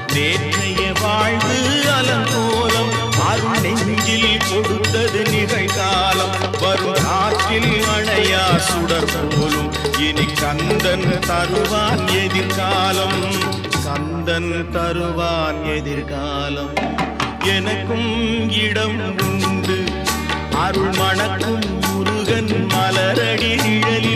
நேற்றைய வாழ்வு அலங்கோலம் அருள் நெஞ்சில் கொடுத்தது நிகழ்காலம் வரும் காற்றில் அணையா சுடர் போலும் இனி கந்தன் தருவான் எதிர்காலம் கந்தன் தருவான் எதிர்காலம் எனக்கும் இடம் உண்டு அருள் மணக்கும் முருகன் மலரடி நிழலில்